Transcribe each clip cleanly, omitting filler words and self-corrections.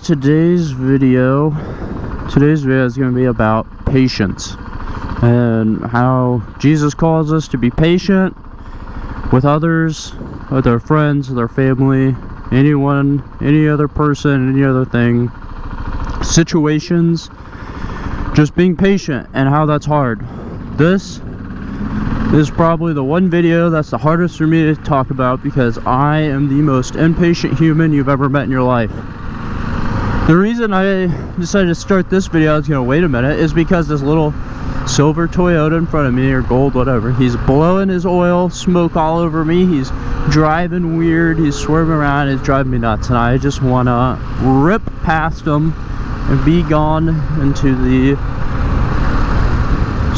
Today's video is going to be about patience and how Jesus calls us to be patient with others, with our friends, with our family, anyone, any other person, any other thing, situations, just being patient and how that's hard. This is probably the one video that's the hardest for me to talk about because I am the most impatient human you've ever met in your life. The reason I decided to start this video, I was going to wait a minute, is because this little silver Toyota in front of me, or gold, whatever, he's blowing his oil smoke all over me. He's driving weird, he's swerving around, it's driving me nuts, and I just want to rip past him and be gone into the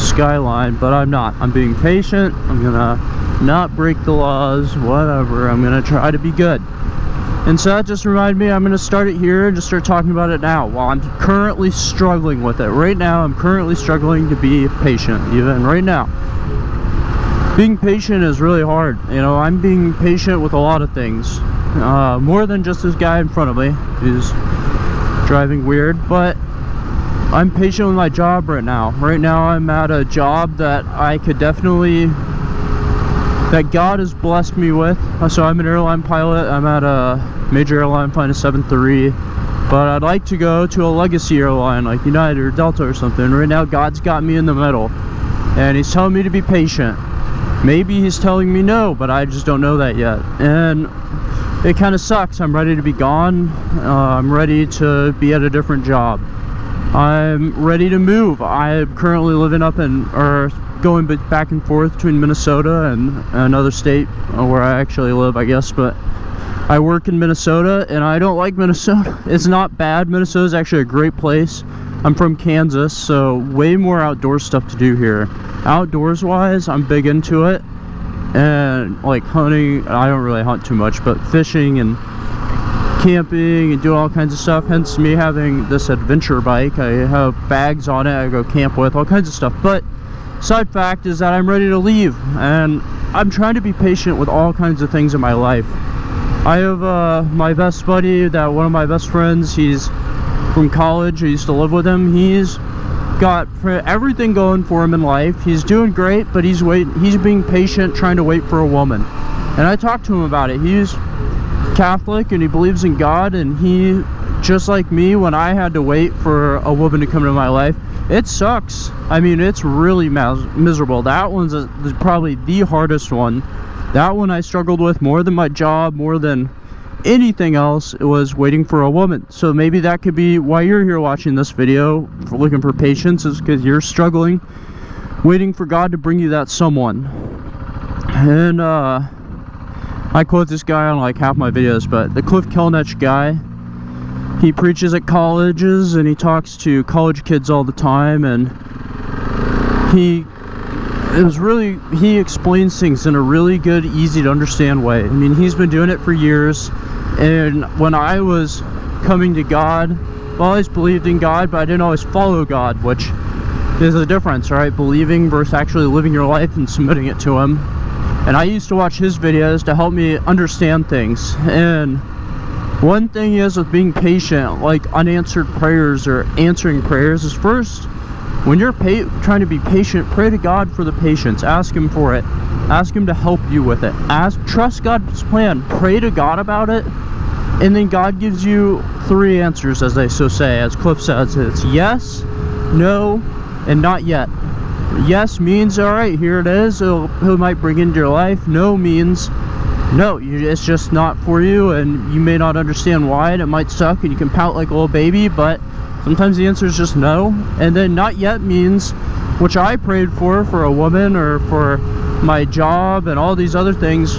skyline, but I'm not. I'm being patient. I'm gonna not break the laws, whatever. I'm gonna try to be good. And so that just reminded me, I'm going to start it here and just start talking about it now while I'm currently struggling with it. Right now, I'm currently struggling to be patient, even right now. Being patient is really hard. You know, I'm being patient with a lot of things. More than just this guy in front of me who's driving weird, but I'm patient with my job right now. Right now, I'm at a job that I could definitely... that God has blessed me with. So I'm an airline pilot. I'm at a major airline flying a 737, but I'd like to go to a legacy airline like United or Delta or something. Right now God's got me in the middle and he's telling me to be patient. Maybe he's telling me no, but I just don't know that yet, and it kind of sucks. I'm ready to be gone. I'm ready to be at a different job. I'm ready to move. I'm currently living up in, or going back and forth between Minnesota and another state where I actually live, I guess, but I work in Minnesota and I don't like Minnesota. It's not bad. Minnesota is actually a great place. I'm from Kansas, so way more outdoor stuff to do here. Outdoors wise, I'm big into it, and like hunting. I don't really hunt too much, but fishing and camping and doing all kinds of stuff, hence me having this adventure bike. I have bags on it I go camp with, all kinds of stuff. But side fact is that I'm ready to leave, and I'm trying to be patient with all kinds of things in my life. I have my best buddy, that one of my best friends, he's from college. I used to live with him. He's got everything going for him in life. He's doing great, but he's being patient, trying to wait for a woman. And I talked to him about it. He's Catholic and he believes in God, and he, just like me, when I had to wait for a woman to come into my life, it sucks. I mean, it's really miserable. That one's probably the hardest one. That one I struggled with more than my job, more than anything else. It was waiting for a woman. So maybe that could be why you're here watching this video, looking for patience, is because you're struggling, waiting for God to bring you that someone. And I quote this guy on like half my videos, but the Cliff Kelnich guy, he preaches at colleges and he talks to college kids all the time, and he explains things in a really good, easy to understand way. I mean, he's been doing it for years, and when I was coming to God, I always believed in God, but I didn't always follow God, which is a difference, right? Believing versus actually living your life and submitting it to him. And I used to watch his videos to help me understand things. And one thing is with being patient, like unanswered prayers or answering prayers, is first, when you're trying to be patient, pray to God for the patience. Ask him for it. Ask him to help you with it. Trust God's plan. Pray to God about it. And then God gives you 3 answers, as they so say. As Cliff says, it's yes, no, and not yet. Yes means, all right, here it is. He might bring into your life. No means, no, it's just not for you, and you may not understand why, and it might suck, and you can pout like a little baby, but sometimes the answer is just no. And then not yet means, which I prayed for a woman or for my job and all these other things.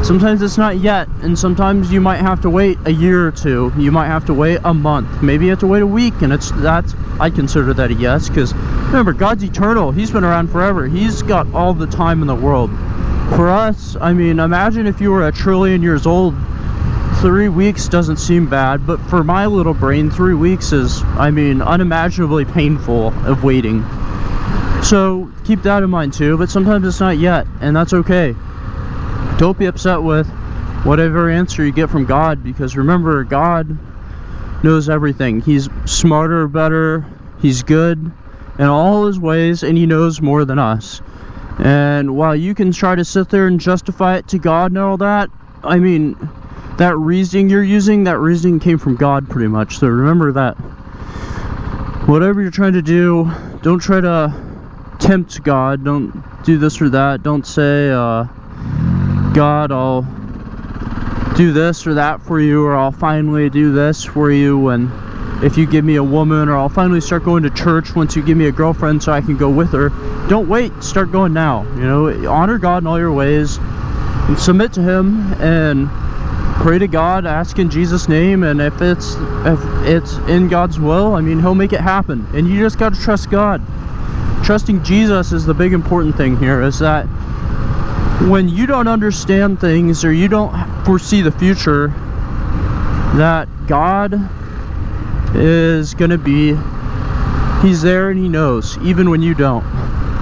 Sometimes it's not yet, and sometimes you might have to wait a year or 2. You might have to wait a month. Maybe you have to wait a week, and I consider that a yes, because remember, God's eternal. He's been around forever. He's got all the time in the world. For us, I mean, imagine if you were 1 trillion years old. 3 weeks doesn't seem bad, but for my little brain, 3 weeks is, I mean, unimaginably painful of waiting. So keep that in mind too, but sometimes it's not yet, and that's okay. Don't be upset with whatever answer you get from God, because remember, God knows everything. He's smarter, better, he's good in all his ways, and he knows more than us. And while you can try to sit there and justify it to God and all that, I mean, that reasoning you're using, that reasoning came from God pretty much. So remember that. Whatever you're trying to do, don't try to tempt God. Don't do this or that. Don't say, God, I'll do this or that for you, or I'll finally do this for you and if you give me a woman, or I'll finally start going to church once you give me a girlfriend so I can go with her. Don't wait, start going now. You know, honor God in all your ways and submit to him and pray to God, ask in Jesus' name, and if it's in God's will, I mean, he'll make it happen. And you just got to trust God. Trusting Jesus is the big important thing here, is that when you don't understand things or you don't foresee the future, that God is gonna be, he's there and he knows, even when you don't.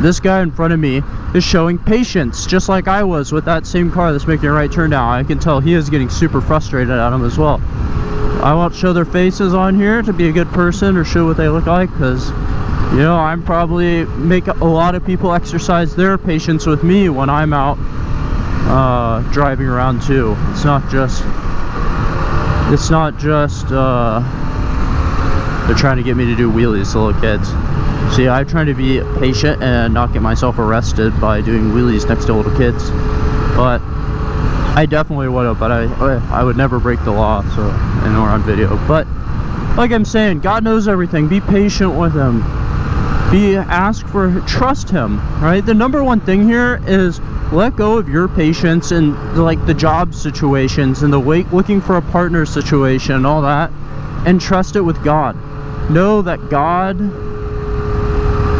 This guy in front of me is showing patience, just like I was with that same car that's making a right turn now. I can tell he is getting super frustrated at him as well. I won't show their faces on here to be a good person or show what they look like, because you know, I'm probably make a lot of people exercise their patience with me when I'm out driving around too. It's not just they're trying to get me to do wheelies, the little kids. See, I'm trying to be patient and not get myself arrested by doing wheelies next to little kids. But I definitely would have, but I would never break the law, so I know we're on video. But like I'm saying, God knows everything. Be patient with him. Trust him, right? The number one thing here is let go of your patience and like the job situations and the looking for a partner situation and all that, and trust it with God. Know that God,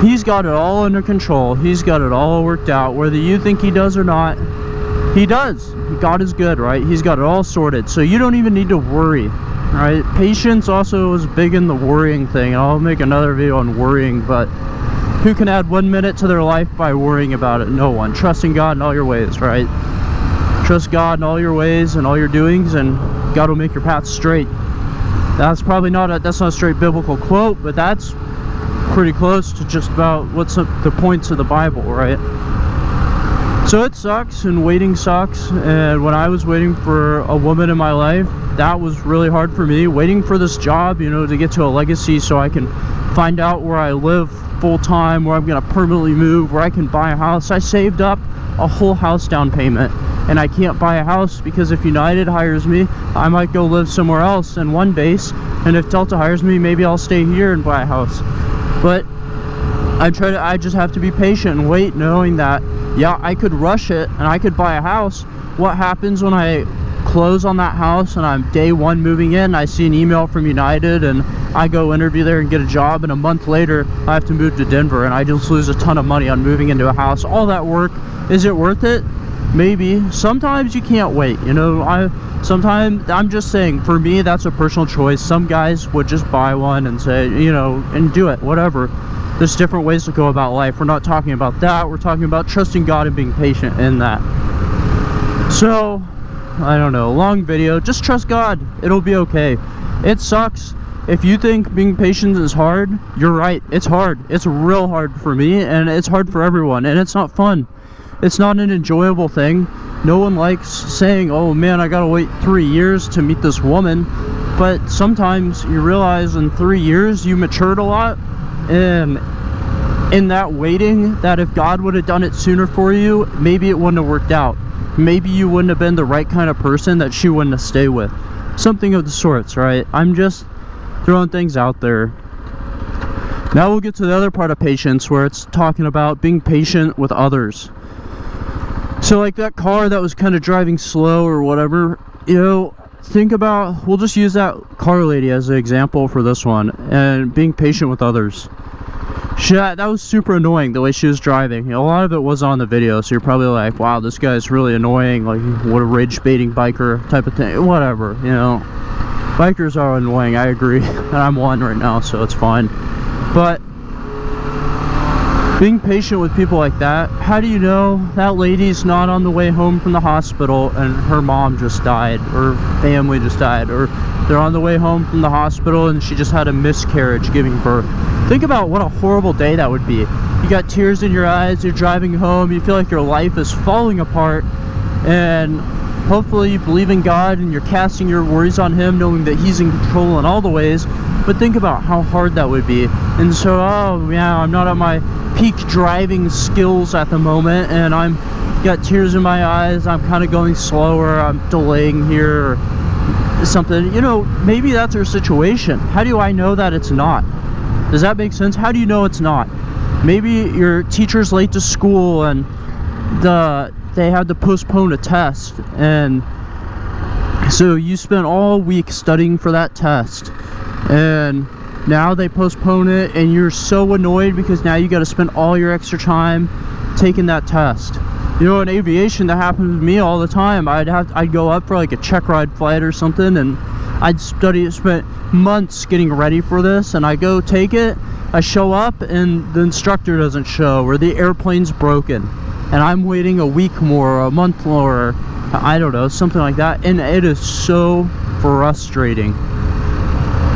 he's got it all under control. He's got it all worked out. Whether you think he does or not, he does. God is good, right? He's got it all sorted. So you don't even need to worry, right? Patience also is big in the worrying thing. I'll make another video on worrying, but who can add 1 minute to their life by worrying about it? No one. Trusting God in all your ways, right? Trust God in all your ways and all your doings, and God will make your path straight. That's probably that's not a straight biblical quote, but that's pretty close to just about what's the points of the Bible, right? So it sucks, and waiting sucks. And when I was waiting for a woman in my life, that was really hard for me. Waiting for this job, you know, to get to a legacy so I can find out where I live full time, where I'm gonna permanently move, where I can buy a house. I saved up a whole house down payment, and I can't buy a house because if United hires me, I might go live somewhere else in one base, and if Delta hires me, maybe I'll stay here and buy a house. But I just have to be patient and wait, knowing that, yeah, I could rush it and I could buy a house. What happens when I close on that house and I'm day one moving in, I see an email from United and I go interview there and get a job, and a month later I have to move to Denver, and I just lose a ton of money on moving into a house. All that work, is it worth it? Maybe. Sometimes you can't wait, you know. Sometimes I'm just saying, for me, that's a personal choice. Some guys would just buy one and say, you know, and do it, whatever. There's different ways to go about life. We're not talking about that. We're talking about trusting God and being patient in that. So, I don't know, long video. Just trust God. It'll be okay. It sucks. If you think being patient is hard, you're right. It's hard. It's real hard for me, and it's hard for everyone, and it's not fun. It's not an enjoyable thing. No one likes saying, oh man, I gotta wait 3 years to meet this woman. But sometimes you realize in 3 years you matured a lot, and in that waiting, that if God would have done it sooner for you, maybe it wouldn't have worked out. Maybe you wouldn't have been the right kind of person that she wouldn't have stayed with. Something of the sorts, right? I'm just throwing things out there. Now we'll get to the other part of patience, where it's talking about being patient with others. So like that car that was kind of driving slow or whatever, you know, think about, we'll just use that car lady as an example for this one, and being patient with others. That was super annoying, the way she was driving. You know, a lot of it was on the video, so you're probably like, wow, this guy's really annoying, like what a rage baiting biker type of thing. Whatever, you know, bikers are annoying, I agree. And I'm one right now, so it's fine. But being patient with people like that, how do you know that lady's not on the way home from the hospital and her mom just died, or family just died, or they're on the way home from the hospital and she just had a miscarriage giving birth. Think about what a horrible day that would be. You got tears in your eyes, you're driving home, you feel like your life is falling apart, and hopefully you believe in God and you're casting your worries on Him, knowing that He's in control in all the ways. But think about how hard that would be. And so, oh yeah, I'm not at my peak driving skills at the moment, and I'm got tears in my eyes, I'm kind of going slower, I'm delaying here or something. You know, maybe that's her situation. How do I know that it's not? Does that make sense? How do you know it's not? Maybe your teacher's late to school and they had to postpone a test, and so you spent all week studying for that test, and now they postpone it, and you're so annoyed because now you got to spend all your extra time taking that test. You know, in aviation, that happens to me all the time. I'd go up for like a check ride flight or something, and I'd spent months getting ready for this, and I go take it, I show up, and the instructor doesn't show, or the airplane's broken, and I'm waiting a week more, or a month more, or I don't know, something like that, and it is so frustrating.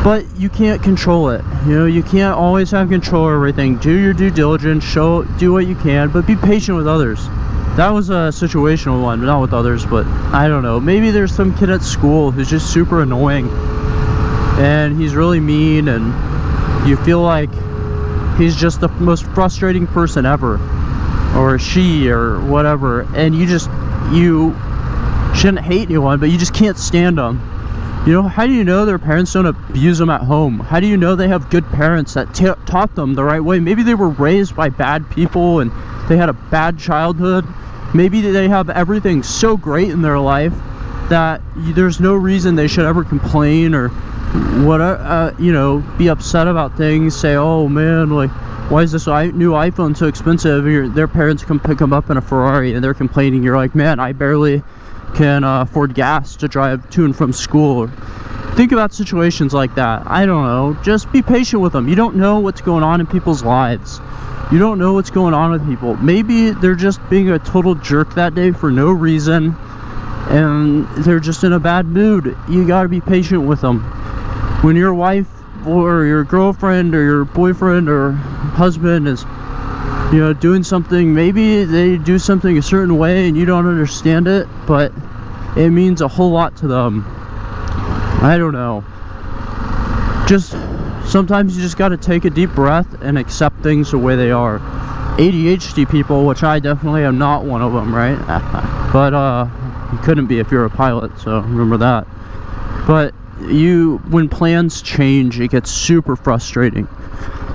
But you can't control it. You know, you can't always have control of everything. Do your due diligence, do what you can, but be patient with others. That was a situational one, not with others, but I don't know. Maybe there's some kid at school who's just super annoying, and he's really mean, and you feel like he's just the most frustrating person ever, or she, or whatever, and you shouldn't hate anyone, but you just can't stand them. You know, how do you know their parents don't abuse them at home? How do you know they have good parents that taught them the right way? Maybe they were raised by bad people and they had a bad childhood. Maybe they have everything so great in their life that there's no reason they should ever complain or you know, be upset about things, say, oh man, like, why is this new iPhone so expensive? Their parents come pick them up in a Ferrari and they're complaining. You're like, man, I barely can afford gas to drive to and from school. Think about situations like that. I don't know, just be patient with them. You don't know what's going on in people's lives. You don't know what's going on with people. Maybe they're just being a total jerk that day for no reason, and they're just in a bad mood. You gotta be patient with them. When your wife or your girlfriend or your boyfriend or husband is, you know, doing something, maybe they do something a certain way and you don't understand it, but it means a whole lot to them. I don't know. Just sometimes you just got to take a deep breath and accept things the way they are. ADHD people, which I definitely am not one of them, right? But you couldn't be if you're a pilot, so remember that. But when plans change, it gets super frustrating.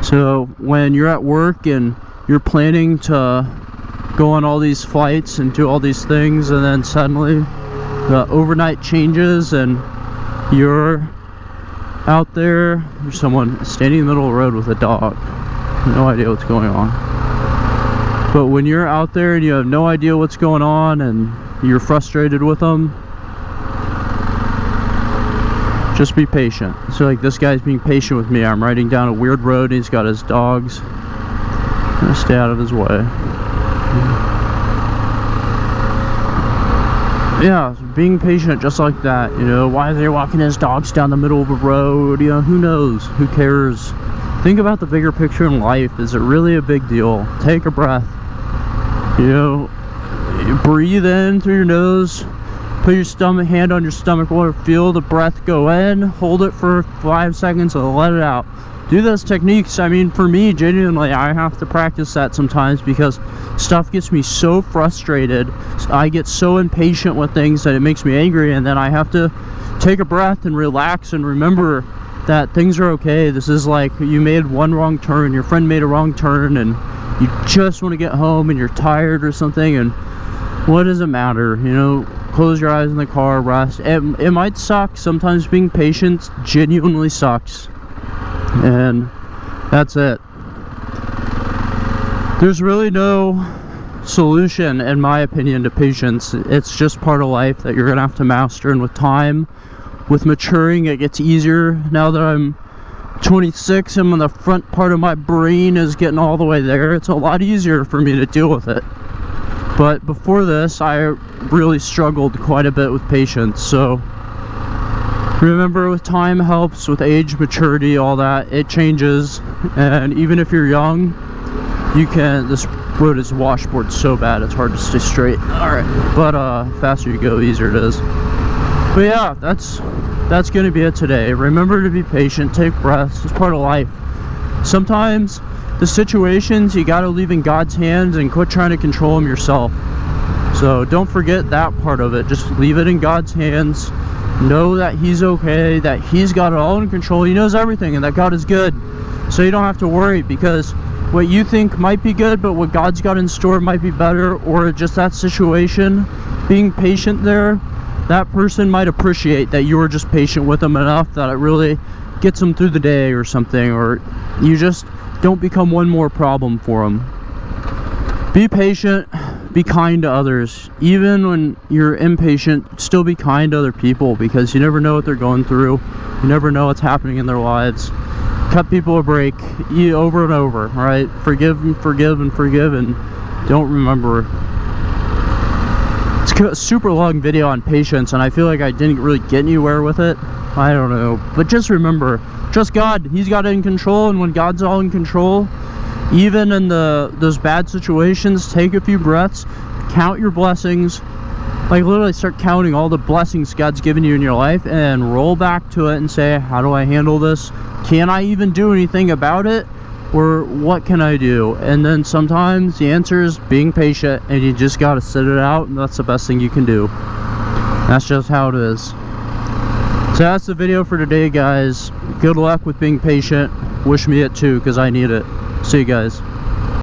So when you're at work and you're planning to go on all these flights and do all these things, and then suddenly the overnight changes and you're out there, there's someone standing in the middle of the road with a dog. No idea what's going on. But when you're out there and you have no idea what's going on and you're frustrated with them, just be patient. So like this guy's being patient with me. I'm riding down a weird road and he's got his dogs. I'm gonna stay out of his way. Yeah, being patient just like that, you know. Why are they walking his dogs down the middle of a road? You know, who knows? Who cares? Think about the bigger picture in life. Is it really a big deal? Take a breath. You know, you breathe in through your nose, put your hand on your stomach, feel the breath go in, hold it for 5 seconds and let it out. Do those techniques. I mean, for me, genuinely, I have to practice that sometimes because stuff gets me so frustrated. I get so impatient with things that it makes me angry, and then I have to take a breath and relax and remember that things are okay. This is like you made one wrong turn, your friend made a wrong turn, and you just want to get home and you're tired or something, and what does it matter? You know, close your eyes in the car, rest. It might suck. Sometimes being patient genuinely sucks. And that's it. There's really no solution, in my opinion, to patience. It's just part of life that you're gonna have to master, and with time, with maturing, it gets easier. Now that I'm 26 and the front part of my brain is getting all the way there, it's a lot easier for me to deal with it. But before this, I really struggled quite a bit with patience. So Remember, with time helps, with age, maturity, all that, it changes. And even if you're young, you can, this road is washboard so bad it's hard to stay straight. Alright, but faster you go, easier it is. But yeah, that's gonna be it today. Remember to be patient, take breaths, it's part of life. Sometimes the situations you gotta leave in God's hands and quit trying to control them yourself. So don't forget that part of it. Just leave it in God's hands. Know that He's okay, that He's got it all in control. He knows everything, and that God is good. So you don't have to worry, because what you think might be good, but what God's got in store might be better, or just that situation, being patient there, that person might appreciate that you were just patient with them enough that it really gets them through the day or something, or you just don't become one more problem for them. Be patient, be kind to others. Even when you're impatient, still be kind to other people, because you never know what they're going through. You never know what's happening in their lives. Cut people a break, over and over, right? Forgive and forgive and forgive, and don't remember. It's a super long video on patience, and I feel like I didn't really get anywhere with it. I don't know, but just remember, trust God. He's got it in control, and when God's all in control, even in those bad situations, take a few breaths, count your blessings, like literally start counting all the blessings God's given you in your life, and roll back to it and say, how do I handle this? Can I even do anything about it? Or what can I do? And then sometimes the answer is being patient, and you just got to sit it out, and that's the best thing you can do. That's just how it is. So that's the video for today, guys. Good luck with being patient. Wish me it too, because I need it. See you guys.